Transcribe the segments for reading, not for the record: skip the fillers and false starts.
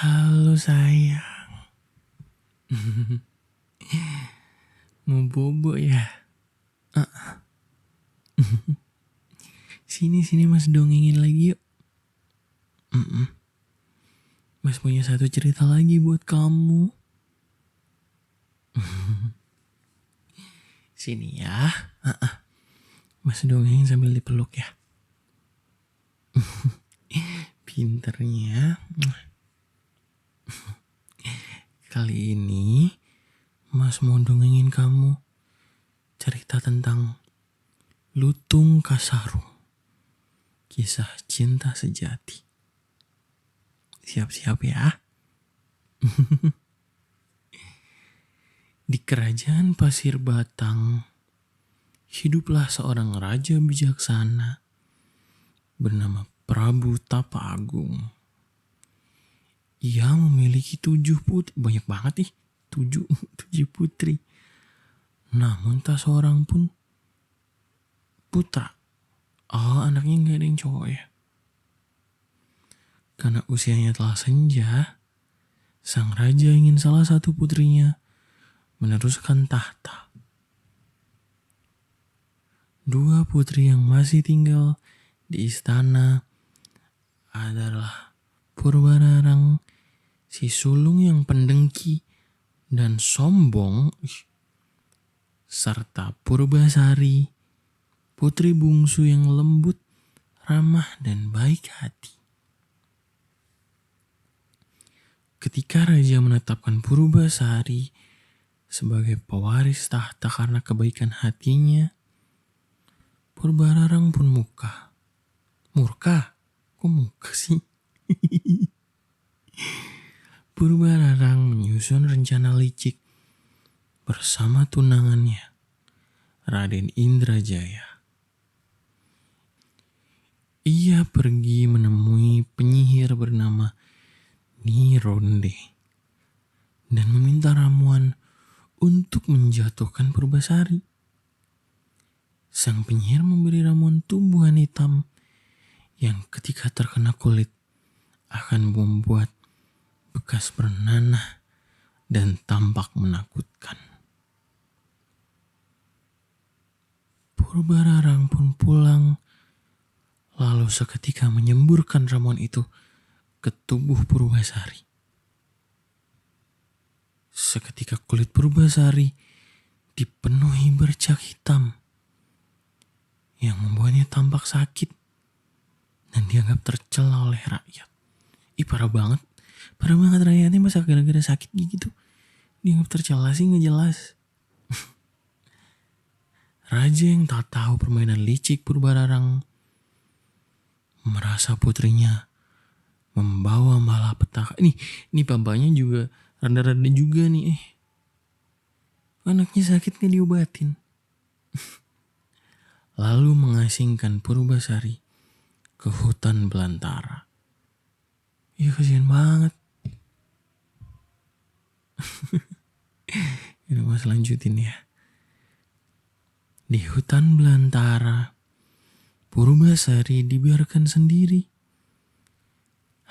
Halo sayang, mau bobo ya? Sini mas dongengin lagi yuk. Mas punya satu cerita lagi buat kamu. Sini ya. Mas dongengin sambil dipeluk ya. Pinternya. Kali ini Mas mau dongengin kamu cerita tentang Lutung Kasarung, kisah cinta sejati. Siap-siap ya. Di kerajaan Pasir Batang, hiduplah seorang raja bijaksana bernama Prabu Tapa Agung. Ia memiliki 7 putri, banyak banget nih, 7 putri. Namun tak seorang pun putra. Anaknya gak ada yang cowok ya. Karena usianya telah senja, sang raja ingin salah satu putrinya meneruskan tahta. 2 putri yang masih tinggal di istana adalah Purbararang, si sulung yang pendengki dan sombong, serta Purbasari, putri bungsu yang lembut, ramah, dan baik hati. Ketika raja menetapkan Purbasari sebagai pewaris tahta karena kebaikan hatinya, Purbararang pun murka. Kok muka sih? Purbararang menyusun rencana licik bersama tunangannya, Raden Indrajaya. Ia pergi menemui penyihir bernama Nyi Ronde dan meminta ramuan untuk menjatuhkan Purbasari. Sang penyihir memberi ramuan tumbuhan hitam yang ketika terkena kulit akan membuat bekas bernanah dan tampak menakutkan. Purbararang pun pulang, lalu seketika menyemburkan ramuan itu ke tubuh Purbasari. Seketika kulit Purbasari dipenuhi bercak hitam yang membuatnya tampak sakit dan dianggap tercela oleh rakyat. Parah banget rakyatnya, masa gara-gara sakit gitu dianggap tercela sih, nggak jelas. Raja yang tak tahu permainan licik Purbararang merasa putrinya membawa malapetaka. Ini bapaknya juga rada-rada juga nih. Anaknya sakit nggak diobatin. Lalu mengasingkan Purbasari ke hutan belantara. Ya kasihan banget. Ini mas lanjutin ya. Di hutan belantara, Purbasari dibiarkan sendiri.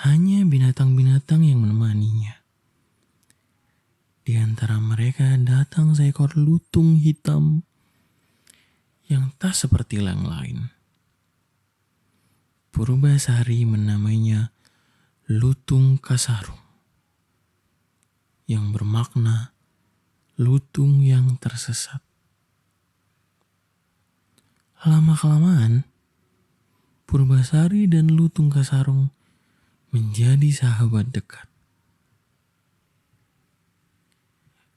Hanya binatang-binatang yang menemaninya. Di antara mereka datang seekor lutung hitam yang tak seperti yang lain. Purbasari menamainya Lutung Kasarung, yang bermakna lutung yang tersesat. Lama-kelamaan, Purbasari dan Lutung Kasarung menjadi sahabat dekat.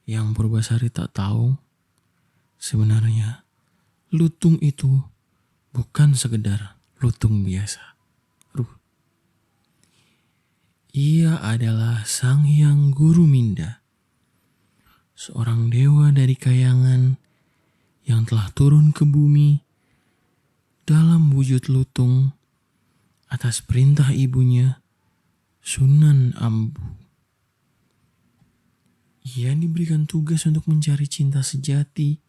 Yang Purbasari tak tahu, sebenarnya lutung itu bukan sekedar lutung biasa. Ia adalah Sang Hyang Guruminda, seorang dewa dari kayangan yang telah turun ke bumi dalam wujud lutung atas perintah ibunya, Sunan Ambu. Ia diberikan tugas untuk mencari cinta sejati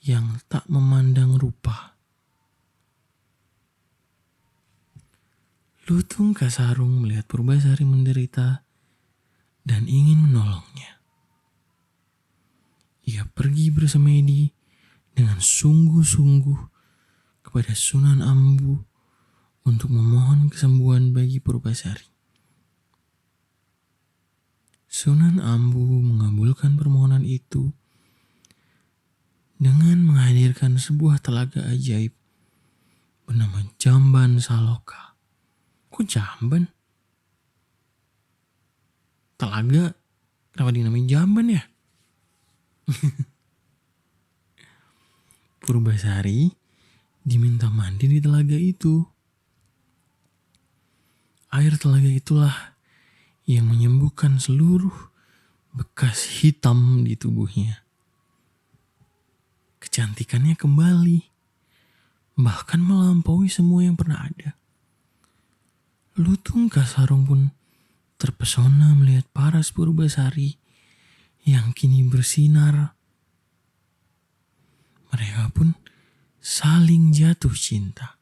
yang tak memandang rupa. Lutung Kasarung melihat Purbasari menderita dan ingin menolongnya. Ia pergi bersemedi dengan sungguh-sungguh kepada Sunan Ambu untuk memohon kesembuhan bagi Purbasari. Sunan Ambu mengabulkan permohonan itu dengan menghadirkan sebuah telaga ajaib bernama Jamban Saloka. Kok Jamban? Telaga? Kenapa dinamain Jamban ya? Purbasari diminta mandi di telaga itu. Air telaga itulah yang menyembuhkan seluruh bekas hitam di tubuhnya. Kecantikannya kembali, bahkan melampaui semua yang pernah ada. Lutung Kasarung pun terpesona melihat paras Purbasari yang kini bersinar. Mereka pun saling jatuh cinta.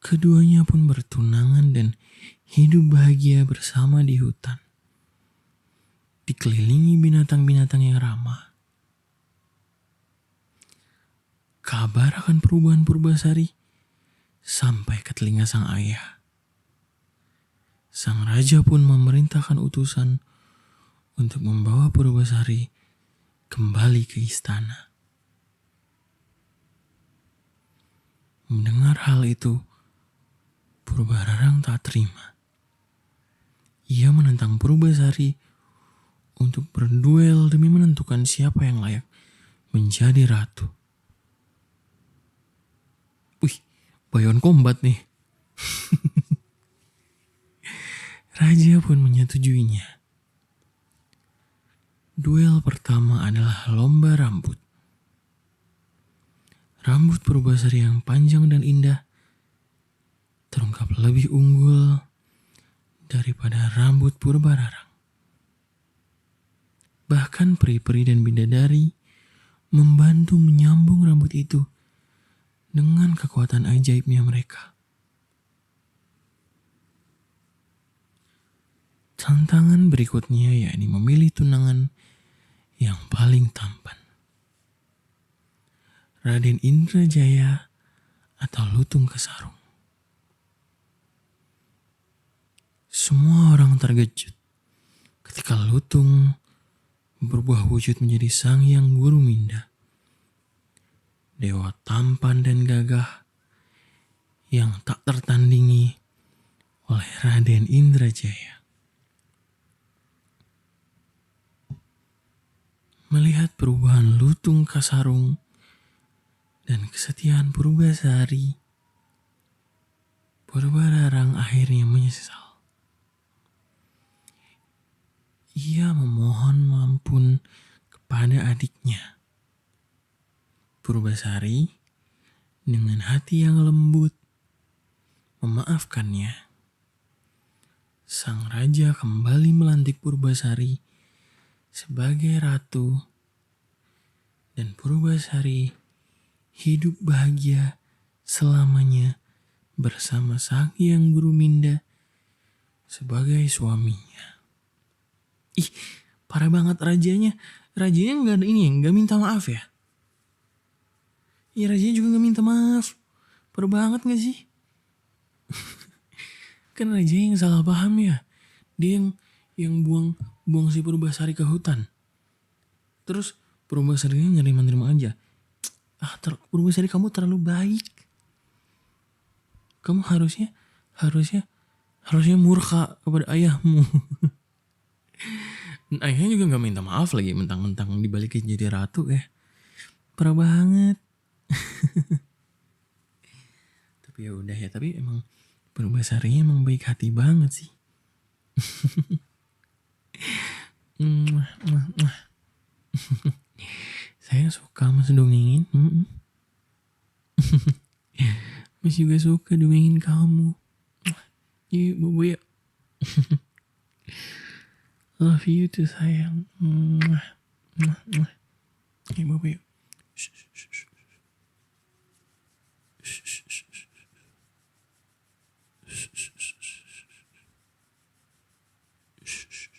Keduanya pun bertunangan dan hidup bahagia bersama di hutan, dikelilingi binatang-binatang yang ramah. Kabar akan perubahan Purbasari sampai ke telinga sang ayah. Sang raja pun memerintahkan utusan untuk membawa Purbasari kembali ke istana. Mendengar hal itu, Purbararang tak terima. Ia menentang Purbasari untuk berduel demi menentukan siapa yang layak menjadi ratu. Wih, Bayon Combat nih. Raja pun menyetujuinya. Duel pertama adalah lomba rambut. Rambut Purbasari yang panjang dan indah terungkap lebih unggul daripada rambut Purbararang. Bahkan peri-peri dan bidadari membantu menyambung rambut itu dengan kekuatan ajaibnya mereka. Tantangan berikutnya yakni memilih tunangan yang paling tampan. Raden Indrajaya atau Lutung Kasarung. Semua orang terkejut ketika Lutung berubah wujud menjadi Sang Hyang Guruminda, dewa tampan dan gagah yang tak tertandingi oleh Raden Indrajaya. Melihat perubahan Lutung Kasarung dan kesetiaan Purbasari, Purbararang akhirnya menyesal. Ia memohon ampun kepada adiknya. Purbasari dengan hati yang lembut memaafkannya. Sang raja kembali melantik Purbasari sebagai ratu dan Purbasari hidup bahagia selamanya bersama Sang Hyang Guruminda sebagai suaminya. Ih, parah banget rajanya. Rajanya nggak ini, nggak minta maaf ya? Iya, rajanya juga nggak minta maaf. Parah banget nggak sih? Kan rajanya yang salah paham ya. Dia yang buang si Purbasari ke hutan. Terus Purbasarinya nerima aja. Purbasari kamu terlalu baik. Kamu harusnya murka kepada ayahmu. Dan ayahnya juga gak minta maaf lagi, mentang-mentang dibalikin jadi ratu ya. Parah banget. Tapi ya udah ya, tapi emang Purbasarinya emang baik hati banget sih. Saya suka mas dongengin. Mas juga suka dongengin kamu. Yuk bobo ya. Love you too sayang. Yuk bobo yuk. Shh, shh, shh, shh, shh, shh.